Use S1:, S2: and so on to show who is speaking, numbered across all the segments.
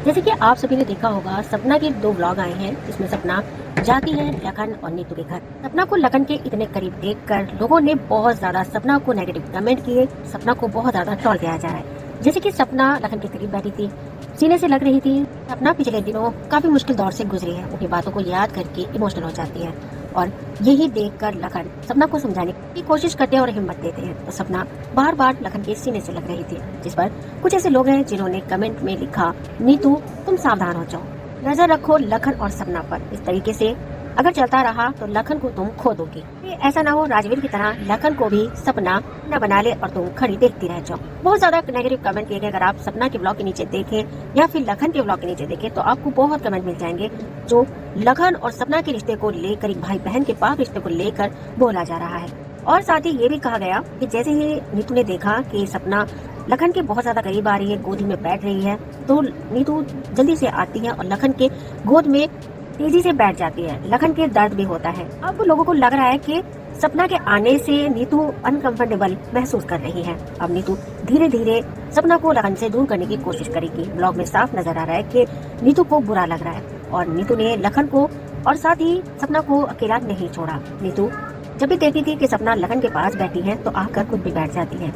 S1: जैसे कि आप सभी ने देखा होगा, सपना के 2 व्लॉग आए हैं जिसमें सपना जाती है लखन और नीतू के घर। सपना को लखन के इतने करीब देखकर लोगों ने बहुत ज्यादा सपना को नेगेटिव कमेंट किए। सपना को बहुत ज्यादा ट्रोल किया जा रहा है। जैसे कि सपना लखन के करीब बैठी थी, सीने से लग रही थी। सपना पिछले दिनों काफी मुश्किल दौर से गुजरी है। उनकी बातों को याद करके इमोशनल हो जाती है और यही देखकर लखन सपना को समझाने की कोशिश करते हैं और हिम्मत देते हैं। तो सपना बार बार लखन के सीने से लग रही थी, जिस पर कुछ ऐसे लोग हैं जिन्होंने कमेंट में लिखा, नीतू तुम सावधान हो जाओ, नजर रखो लखन और सपना पर। इस तरीके से अगर चलता रहा तो लखन को तुम खो दोगी। ऐसा ना हो राजवीर की तरह लखन को भी सपना न बना ले और तुम खड़ी देखती रह जाओ। बहुत ज्यादा नेगेटिव कमेंट किए गए। अगर आप सपना के ब्लॉग के नीचे देखें या फिर लखन के ब्लॉग के नीचे देखें तो आपको बहुत कमेंट मिल जाएंगे जो लखन और सपना के रिश्ते को लेकर, एक भाई बहन के पाक रिश्ते को लेकर बोला जा रहा है। और साथ ही ये भी कहा गया कि जैसे ही नीतू ने देखा कि सपना लखन के बहुत ज्यादा करीब आ रही है, गोदी में बैठ रही है, तो नीतू जल्दी से आती है और लखन के गोद में तेजी से बैठ जाती है। लखन के दर्द भी होता है। अब लोगों को लग रहा है कि सपना के आने से नीतू अनकंफर्टेबल महसूस कर रही है। अब नीतू धीरे धीरे सपना को लखन से दूर करने की कोशिश करेगी। ब्लॉग में साफ नजर आ रहा है कि नीतू को बुरा लग रहा है और नीतू ने लखन को और साथ ही सपना को अकेला नहीं छोड़ा। नीतू जब भी देखती थी कि सपना लखन के पास बैठी है तो आकर खुद भी बैठ जाती है।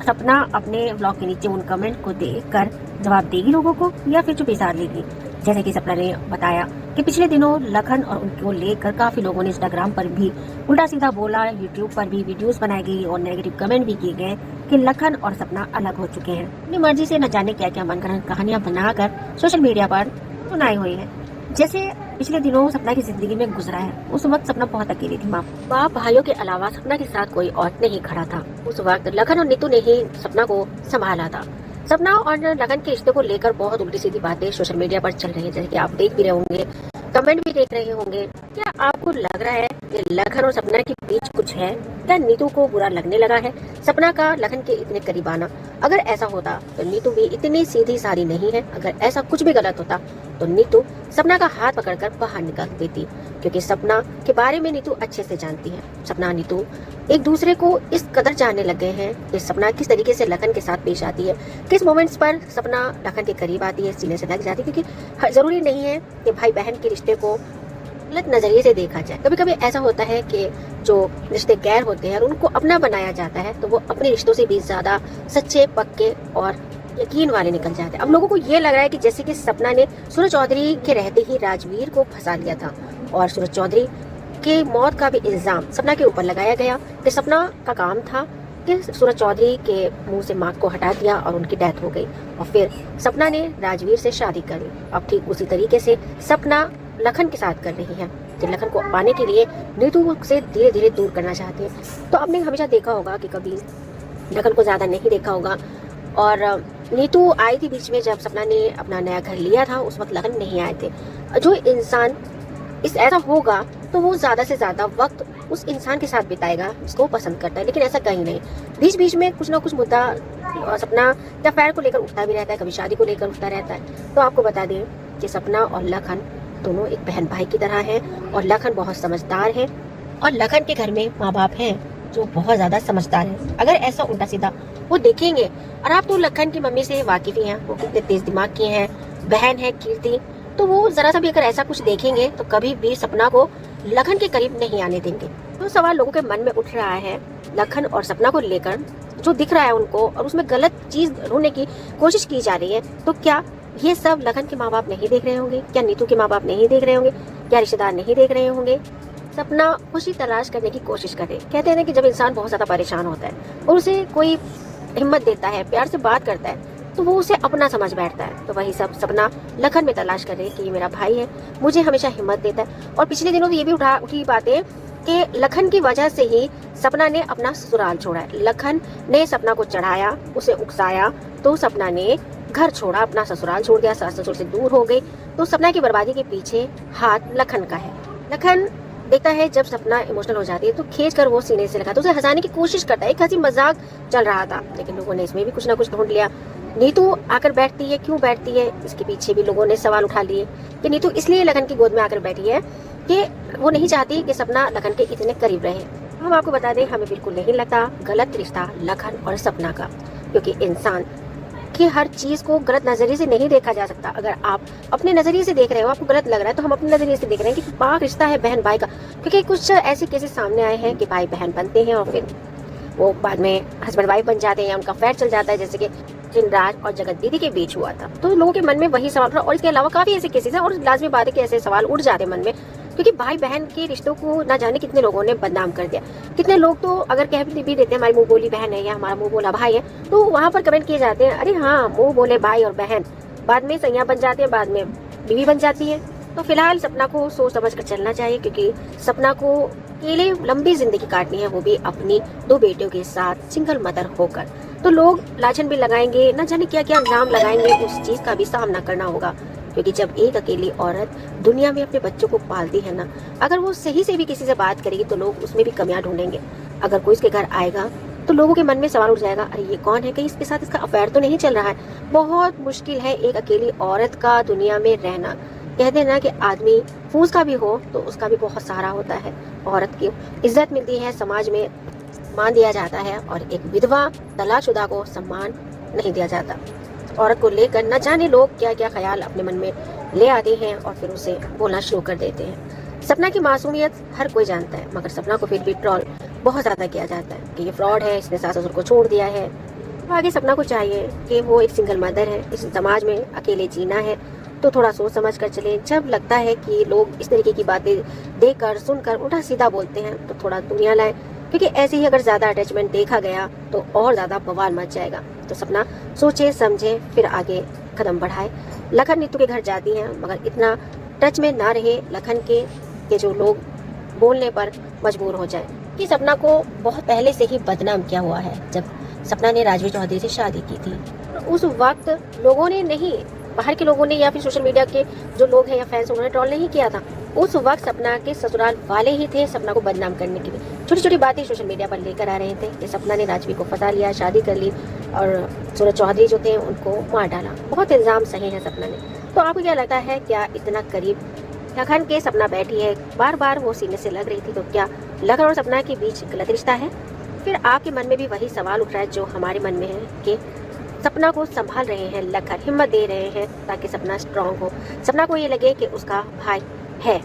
S1: सपना अपने ब्लॉग के नीचे उन कमेंट को देखकर जवाब देगी लोगों को या फिर चुप साध लेगी। जैसे कि सपना ने बताया कि पिछले दिनों लखन और उनको लेकर काफी लोगों ने इंस्टाग्राम पर भी उल्टा सीधा बोला, यूट्यूब पर भी वीडियोस बनाई गई और नेगेटिव कमेंट भी किए गए कि लखन और सपना अलग हो चुके हैं। अपनी मर्जी से न जाने क्या क्या मनगढ़ंत कहानियां बनाकर सोशल मीडिया पर सुनाई हुई है। जैसे पिछले दिनों सपना की जिंदगी में गुजरा है, उस वक्त सपना बहुत अकेली थी। बाप भाइयों के अलावा सपना के साथ कोई और नहीं खड़ा था। उस वक्त लखन और नीतू ने ही सपना को संभाला था। सपना और लखन के रिश्ते को लेकर बहुत उल्टी सीधी बातें सोशल मीडिया पर चल रही है, जैसे कि आप देख भी रहे होंगे, कमेंट भी देख रहे होंगे। क्या आपको लग रहा है कि लखन और सपना के बीच कुछ है? क्या नीतू को बुरा लगने लगा है सपना का लखन के इतने करीब आना? अगर ऐसा होता तो नीतू भी इतनी सीधी सादी नहीं है। अगर ऐसा कुछ भी गलत होता तो नीतू सपना का हाथ पकड़कर बाहर निकाल देती, क्योंकि सपना के बारे में नीतू अच्छे से जानती है। सपना नीतू एक दूसरे को इस कदर जानने लग गए हैं कि सपना किस तरीके से लखन के साथ पेश आती है, किस मोमेंट्स पर सपना लखन के करीब आती है, सीने से लग जाती है। क्योंकि जरूरी नहीं है कि भाई बहन के रिश्ते को गलत नजरिए से देखा जाए। कभी कभी ऐसा होता है कि जो रिश्ते गैर होते हैं उनको अपना बनाया जाता है तो वो अपने रिश्तों से भी ज्यादा सच्चे, पक्के और यकीन वाले निकल जाते हैं। अब लोगों को ये लग रहा है कि जैसे कि सपना ने सूरज चौधरी के रहते ही राजवीर को फंसा लिया था और सूरज चौधरी के मौत का भी इल्जाम सपना के ऊपर लगाया गया कि सपना का काम था कि सूरज चौधरी के मुंह से मांग को हटा दिया और उनकी डेथ हो गई और फिर सपना ने राजवीर से शादी कर ली। अब ठीक उसी तरीके से सपना लखन के साथ कर रही है कि लखन को पाने के लिए नीतू से धीरे धीरे दूर करना चाहती है। तो आपने हमेशा देखा होगा कि कभी लखन को ज्यादा नहीं देखा होगा और नीतू आई थी बीच में जब सपना ने अपना नया घर लिया था, उस वक्त लखन नहीं आए थे। जो इंसान इस ऐसा होगा तो वो ज्यादा से ज्यादा वक्त उस इंसान के साथ बिताएगा जिसको पसंद करता है, लेकिन ऐसा कहीं नहीं। बीच बीच में कुछ ना कुछ मुद्दा सपना या अफेयर को लेकर उठता भी रहता है, कभी शादी को लेकर उठता रहता है। तो आपको बता दें कि सपना और लखन दोनों एक बहन भाई की तरह हैं और लखन बहुत समझदार है और लखन के घर में माँ बाप हैं जो बहुत ज्यादा समझदार है। अगर ऐसा उल्टा सीधा वो देखेंगे, और आप तो लखन की मम्मी से वाकिफ ही हैं, वो कितने तेज दिमाग की हैं, बहन है कीर्ति, तो वो जरा सा भी अगर ऐसा कुछ देखेंगे तो कभी भी सपना को लखन के करीब नहीं आने देंगे। तो सवाल लोगों के मन में उठ रहा है लखन और सपना को लेकर, जो दिख रहा है उनको और उसमें गलत चीज ढूंढने की कोशिश की जा रही है। तो क्या ये सब लखन के माँ बाप नहीं देख रहे होंगे? क्या नीतू के माँ बाप नहीं देख रहे होंगे? क्या रिश्तेदार नहीं देख रहे होंगे? सपना खुशी तलाश करने की कोशिश करे। कहते हैं कि जब इंसान बहुत ज्यादा परेशान होता है और उसे कोई हिम्मत देता है, प्यार से बात करता है, तो वो उसे अपना समझ बैठता है। तो वही सब सपना लखन में तलाश करे कि ये मेरा भाई है, मुझे हमेशा हिम्मत देता है। और पिछले दिनों तो ये भी उठी बातें कि लखन की वजह से ही सपना ने अपना ससुराल छोड़ा है। लखन ने सपना को चढ़ाया, उसे उकसाया, तो सपना ने घर छोड़ा, अपना ससुराल छोड़ दिया, सास ससुर से दूर हो गई। तो सपना की बर्बादी के पीछे हाथ लखन का है। लखन देखता है जब सपना इमोशनल हो जाती है तो खींच कर वो सीने से लगाता है, उसे हंसाने की कोशिश करता है। एक हंसी मजाक चल रहा था, लेकिन लोगों ने इसमें भी कुछ ना कुछ ढूंढ लिया। नीतू आकर बैठती है, क्यों बैठती है, इसके पीछे भी लोगों ने सवाल उठा लिए कि नीतू इसलिए लखन की गोद में आकर बैठी है कि वो नहीं चाहती कि सपना लखन के इतने करीब रहे। हम आपको बता दें, हमें बिल्कुल नहीं लगता गलत रिश्ता लखन और सपना का, क्योंकि इंसान कि हर चीज को गलत नजरिए से नहीं देखा जा सकता। अगर आप अपने नजरिए से देख रहे हो, आपको गलत लग रहा है, तो हम अपने नजरिए से देख रहे हैं कि पाक रिश्ता है बहन भाई का। क्योंकि कुछ ऐसे केसेस सामने आए हैं कि भाई बहन बनते हैं और फिर वो बाद में हस्बैंड वाइफ बन जाते हैं या उनका अफेयर चल जाता है, जैसे कि जिनराज और जगत दीदी के बीच हुआ था। तो लोगों के मन में वही सवाल था और इसके अलावा काफी ऐसे केसेस हैं और लाजमी बात है कि ऐसे सवाल उठ जाते हैं मन में, क्योंकि भाई बहन के रिश्तों को ना जाने कितने लोगों ने बदनाम कर दिया। कितने लोग तो अगर कह भी देते हैं हमारी मुंह बोली बहन है या हमारा मुंह बोला भाई है, तो वहाँ पर कमेंट किए जाते हैं, अरे हाँ मुंह बोले भाई और बहन बाद में सैया बन जाते हैं, बाद में बीवी बन जाती है। तो फिलहाल सपना को सोच समझ कर चलना चाहिए, क्योंकि सपना को अकेले लंबी जिंदगी काटनी है, वो भी अपनी 2 बेटियों के साथ सिंगल मदर होकर। तो लोग लाछन भी लगाएंगे, न जाने क्या क्या इल्जाम लगाएंगे, उस चीज का भी सामना करना होगा। क्योंकि जब एक अकेली औरत दुनिया में अपने बच्चों को पालती है ना, अगर वो सही से भी किसी से बात करेगी तो लोग उसमें भी कमियां ढूंढेंगे। अगर कोई इसके घर आएगा तो लोगों के मन में सवाल उठ जाएगा, अरे ये कौन है, कहीं इसके साथ इसका अफेयर तो नहीं चल रहा है। बहुत मुश्किल है एक अकेली औरत का दुनिया में रहना। कहते हैं ना कि आदमी फूस का भी हो तो उसका भी बहुत सहारा होता है। औरत की इज्जत मिलती है, समाज में मान दिया जाता है, और एक विधवा तलाकशुदा को सम्मान नहीं दिया जाता। औरत को लेकर न जाने लोग क्या क्या ख्याल अपने मन में ले आते हैं और फिर उसे बोलना शुरू कर देते हैं। सपना की मासूमियत हर कोई जानता है, मगर सपना को फिर भी ट्रोल बहुत ज्यादा किया जाता है कि ये फ्रॉड है, इसने सास ससुर को छोड़ दिया है। तो आगे सपना को चाहिए कि वो एक सिंगल मदर है, इस समाज में अकेले जीना है, तो थोड़ा सोच समझ कर चले। जब लगता है कि लोग इस तरीके की बातें देखकर सुनकर उल्टा सीधा बोलते हैं तो थोड़ा दुनिया लाए, क्योंकि ऐसे ही अगर ज्यादा अटैचमेंट देखा गया तो और ज्यादा बवाल मच जाएगा। तो सपना सोचे समझे फिर आगे कदम बढ़ाए। लखन नीतू के घर जाती हैं, मगर इतना टच में ना रहे लखन के जो लोग बोलने पर मजबूर हो जाए। कि सपना को बहुत पहले से ही बदनाम किया हुआ है। जब सपना ने राजवीर चौधरी से शादी की थी तो उस वक्त लोगों ने नहीं, बाहर के लोगों ने या फिर सोशल मीडिया के जो लोग हैं या फैंस, उन्होंने ट्रोल नहीं किया था। उस वक्त सपना के ससुराल वाले ही थे सपना को बदनाम करने के लिए, छोटी छोटी बातें सोशल मीडिया पर लेकर आ रहे थे कि सपना ने राजवीर को फंसा लिया, शादी कर ली और सूरज चौधरी जो थे उनको मार डाला। बहुत इल्जाम सही है सपना ने। तो आपको क्या लगता है, क्या इतना करीब लखन के सपना बैठी है, बार बार वो सीने से लग रही थी, तो क्या लखन और सपना के बीच गलत रिश्ता है? फिर आपके मन में भी वही सवाल उठ रहा है जो हमारे मन में है कि सपना को संभाल रहे हैं लखन, हिम्मत दे रहे हैं ताकि सपना स्ट्रांग हो, सपना को ये लगे कि उसका भाई है।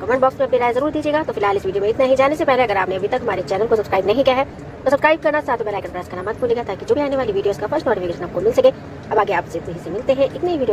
S1: कमेंट बॉक्स में अपनी राय जरूर दीजिएगा। तो फिलहाल इस वीडियो में इतना ही। जाने से पहले अगर आपने अभी तक हमारे चैनल को सब्सक्राइब नहीं किया है तो सब्सक्राइब करना, साथ में बेल आइकन प्रेस करना मत भूलिएगा, ताकि जो भी आने वाली वीडियोस का फर्स्ट नोटिफिकेशन आपको मिल सके। अब आगे आपसे मिलते हैं एक नई वीडियो।